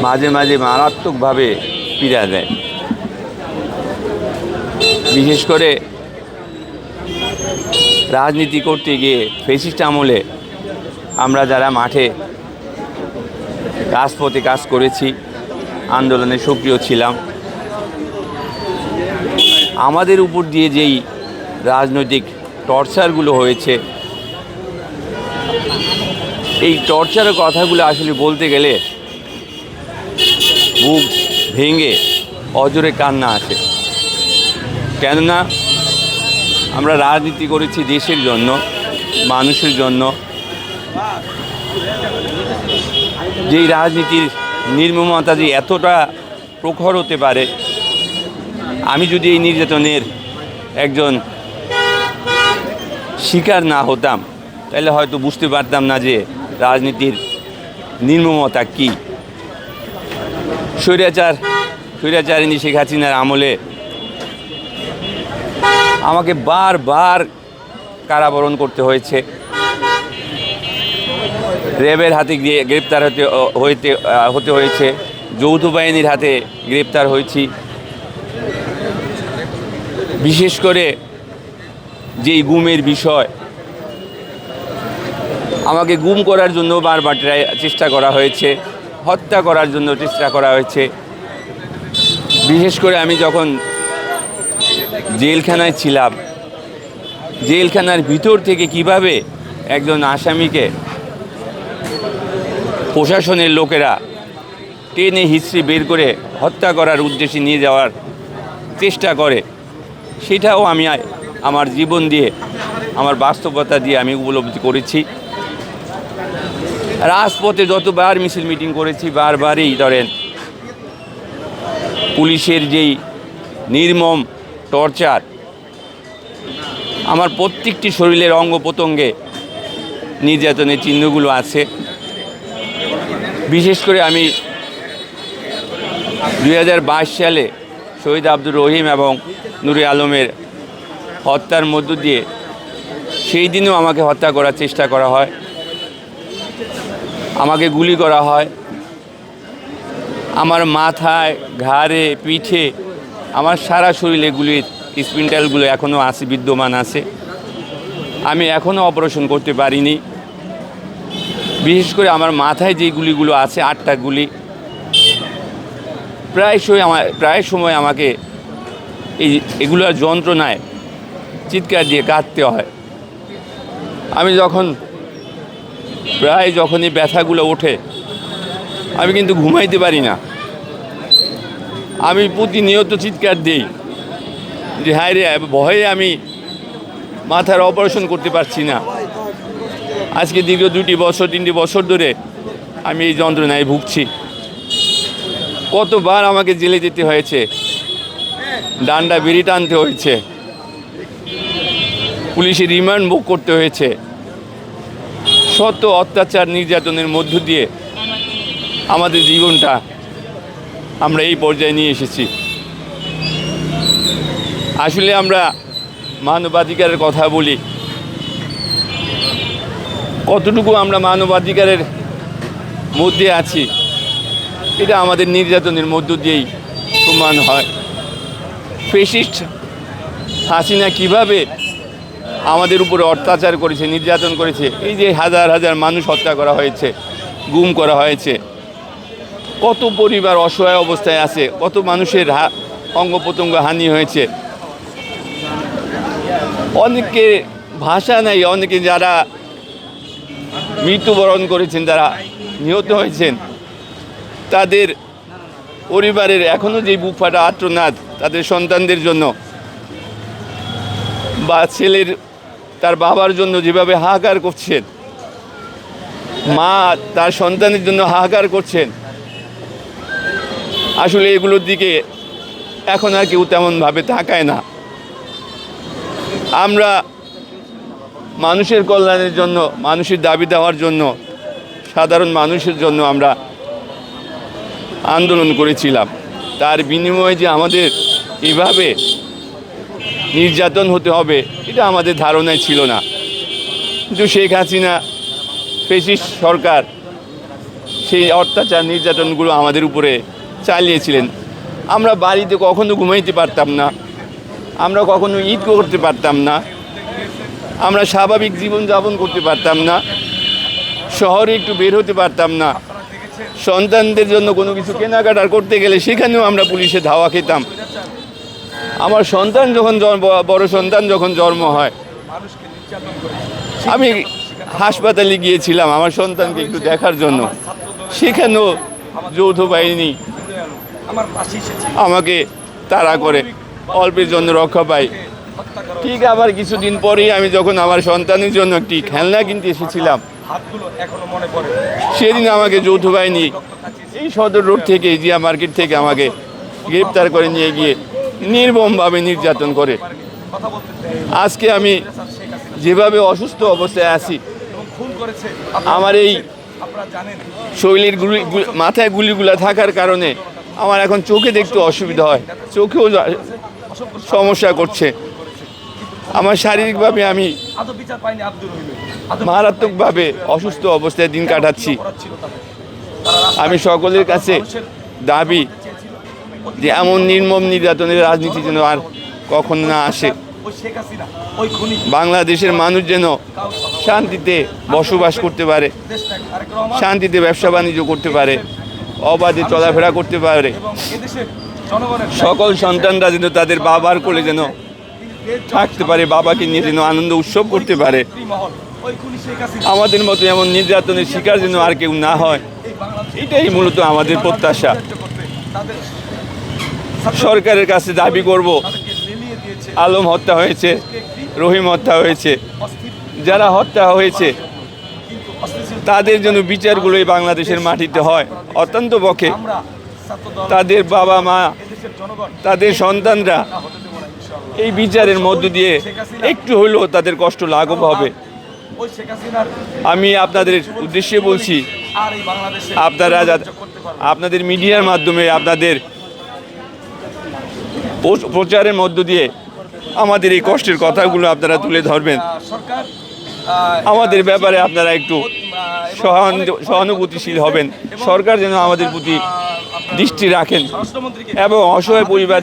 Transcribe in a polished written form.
মাঝে মাঝে মারাত্মকভাবে পীড়া দেয়। বিশেষ করে রাজনীতি করতে গিয়ে ফ্যাসিস্ট আমলে আমরা যারা মাঠে রাজপথে কাজ করেছি, আন্দোলনে সক্রিয় ছিলাম, আমাদের উপর দিয়ে যেই রাজনৈতিক টর্চারগুলো হয়েছে, এই টর্চারের কথাগুলো আসলে বলতে গেলে বুক ভেঙে অজরে কান্না আসে। কেননা আমরা রাজনীতি করেছি দেশের জন্য, মানুষের জন্য। যেই রাজনীতির নির্মমতা যে এতটা প্রখর হতে পারে, আমি যদি এই নির্যাতনের একজন শিকার না হতাম তাহলে হয়তো বুঝতে পারতাম না যে রাজনীতির নির্মমতা কী। স্বৈরাচারিণী শেখ হাসিনার আমলে আমাকে বারবার কারাবরণ করতে হয়েছে, র্যাবের হাতে গ্রেপ্তার হতে হয়েছে, যৌথ বাহিনীর হাতে গ্রেপ্তার হয়েছি। বিশেষ করে যেই গুমের বিষয়, আমাকে গুম করার জন্য বারবার চেষ্টা করা হয়েছে, হত্যা করার জন্য চেষ্টা করা হয়েছে। বিশেষ করে আমি যখন জেলখানায় ছিলাম, জেলখানার ভিতর থেকে কিভাবে একজন আসামিকে প্রশাসনের লোকেরা টেনে হিস্ট্রি বের করে হত্যা করার উদ্দেশ্যে নিয়ে যাওয়ার চেষ্টা করে, সেটাও আমি আমার জীবন দিয়ে, আমার বাস্তবতা দিয়ে আমি উপলব্ধি করেছি। রাজপথে যতবার মিছিল মিটিং করেছি, বারবারই ধরেন পুলিশের যেই নির্মম টর্চার, আমার প্রত্যেকটি শরীরের অঙ্গ প্রত্যঙ্গে নির্যাতনের চিহ্নগুলো আছে। বিশেষ করে আমি 2022 সালে শহীদ আব্দুর রহিম এবং নুরে আলমের হত্যার মধ্য দিয়ে, সেই দিনও আমাকে হত্যা করার চেষ্টা করা হয়, আমাকে গুলি করা হয়। আমার মাথায়, ঘাড়ে, পিঠে, আমার সারা শরীরে গুলির স্পিন্টালগুলো এখনও আছে, বিদ্যমান আছে। আমি এখনও অপারেশন করতে পারিনি। বিশেষ করে আমার মাথায় যে গুলিগুলো আছে, 8টা গুলি, প্রায় সময় আমাকে এগুলোর যন্ত্রণায় চিৎকার দিয়ে কাঁদতে হয়। আমি যখনই ব্যথাগুলো ওঠে, আমি কিন্তু ঘুমাইতে পারি না। আমি প্রতিনিয়ত চিৎকার দিই যে হায় রে, ভয়ে আমি মাথার অপারেশন করতে পারছি না। আজকে দীর্ঘ 3টি বছর ধরে আমি এই যন্ত্রণায় ভুগছি। কতবার আমাকে জেলে যেতে হয়েছে, ডান্ডা বিড়ি টানতে হয়েছে, পুলিশের রিমান্ড ভোগ করতে হয়েছে। শত অত্যাচার নির্যাতনের মধ্য দিয়ে আমাদের জীবনটা আমরা এই পর্যায়ে নিয়ে এসেছি। আসলে আমরা মানবাধিকারের কথা বলি, কতটুকু আমরা মানবাধিকারের মধ্যে আছি এটা আমাদের নির্যাতনের মধ্য দিয়েই প্রমাণ হয়। ফ্যাসিস্ট হাসিনা কিভাবে আমাদের উপরে অত্যাচার করেছে, নির্যাতন করেছে, এই যে হাজার হাজার মানুষ হত্যা করা হয়েছে, গুম করা হয়েছে, কত পরিবার অসহায় অবস্থায় আছে, কত মানুষের অঙ্গ প্রত্যঙ্গ হানি হয়েছে। অনেকে ভাষা নাই, অনেকে যারা মৃত্যুবরণ করেছেন, যারা নিহত হয়েছেন, তাদের পরিবারের এখনও যে বুক ফাটা আর্তনাদ, তাদের সন্তানদের জন্য বা তার বাবার জন্য যেভাবে হাহাকার করছেন, মা তার সন্তানের জন্য হাহাকার করছেন, আসলে এগুলোর দিকে এখন আর কেউ তেমনভাবে তাকায় না। আমরা মানুষের কল্যাণের জন্য, মানুষের দাবি দেওয়ার জন্য, সাধারণ মানুষের জন্য আমরা আন্দোলন করেছিলাম। তার বিনিময়ে যে আমাদের এভাবে নির্যাতন হতে হবে এটা আমাদের ধারণায় ছিল না। কিন্তু শেখ হাসিনা ফ্যাসিস্ট সরকার সেই অত্যাচার নির্যাতনগুলো আমাদের উপরে চালিয়েছিলেন। আমরা বাড়িতে কখনো ঘুমাইতে পারতাম না, আমরা কখনো ঈদ করতে পারতাম না, আমরা স্বাভাবিক জীবনযাপন করতে পারতাম না, শহরে একটু বের হতে পারতাম না। সন্তানদের জন্য কোনো কিছু কেনাকাটা করতে গেলে সেখানেও আমরা পুলিশে ধাওয়া খেতাম। আমার সন্তান যখন বড় সন্তান যখন জন্ম হয়, আমি হাসপাতালে গিয়েছিলাম আমার সন্তানকে একটু দেখার জন্য। সেখানেও যৌথ বাহিনী আমাকে তাড়া করে অল্পের জন্য রক্ষা পাই। ঠিক আবার কিছুদিন পরেই আমি যখন আমার সন্তানের জন্য একটি খেলনা কিনতে এসেছিলাম, সেদিন আমাকে যৌথ বাহিনী এই সদর রোড থেকে, জিয়া মার্কেট থেকে আমাকে গ্রেপ্তার করে নিয়ে গিয়ে নির্মমভাবে নির্যাতন করে। আজকে আমি যেভাবে অসুস্থ অবস্থায় আছি, আমার এই শরীরের মাথায় গুলিগুলা থাকার কারণে আমার এখন চোখে দেখতে অসুবিধা হয়, চোখেও সমস্যা করছে। আমার শারীরিকভাবে আমি মারাত্মকভাবে অসুস্থ অবস্থায় দিন কাটাচ্ছি। আমি সকলের কাছে দাবি যে এমন নির্মম নির্যাতনের রাজনীতি যেন আর কখন না আসে। বাংলাদেশের মানুষ যেন শান্তিতে বসবাস করতে পারে, শান্তিতে ব্যবসা বাণিজ্য করতে পারে, অবাধে চলাফেরা করতে পারে। সকল সন্তানরা যেন তাদের বাবার কোলে যেন থাকতে পারে, বাবাকে নিয়ে যেন আনন্দ উৎসব করতে পারে। আমাদের মতো এমন নির্যাতনের শিকার যেন আর কেউ না হয়, এটাই মূলত আমাদের প্রত্যাশা। সরকারের কাছে দাবি করব, আলম হত্যা হয়েছে, রহিম হত্যা হয়েছে, যারা হত্যা হয়েছে তাদের জন্য বিচারগুলো এই বাংলাদেশের মাটিতে হয়। অত্যন্ত পক্ষে তাদের বাবা মা, তাদের সন্তানরা এই বিচারের মধ্য দিয়ে একটু হলেও তাদের কষ্ট লাঘব হবে। আমি আপনাদের উদ্দেশ্যে বলছি, আপনারা আপনাদের মিডিয়ার মাধ্যমে, আপনাদের প্রচারের মধ্য দিয়ে আমাদের এই কষ্টের কথাগুলো আপনারা তুলে ধরবেন। আমাদের ব্যাপারে আপনারা একটু সহানুভূতিশীল হবেন। সরকার যেন আমাদের প্রতি দৃষ্টি রাখেন এবং অসহায় পরিবার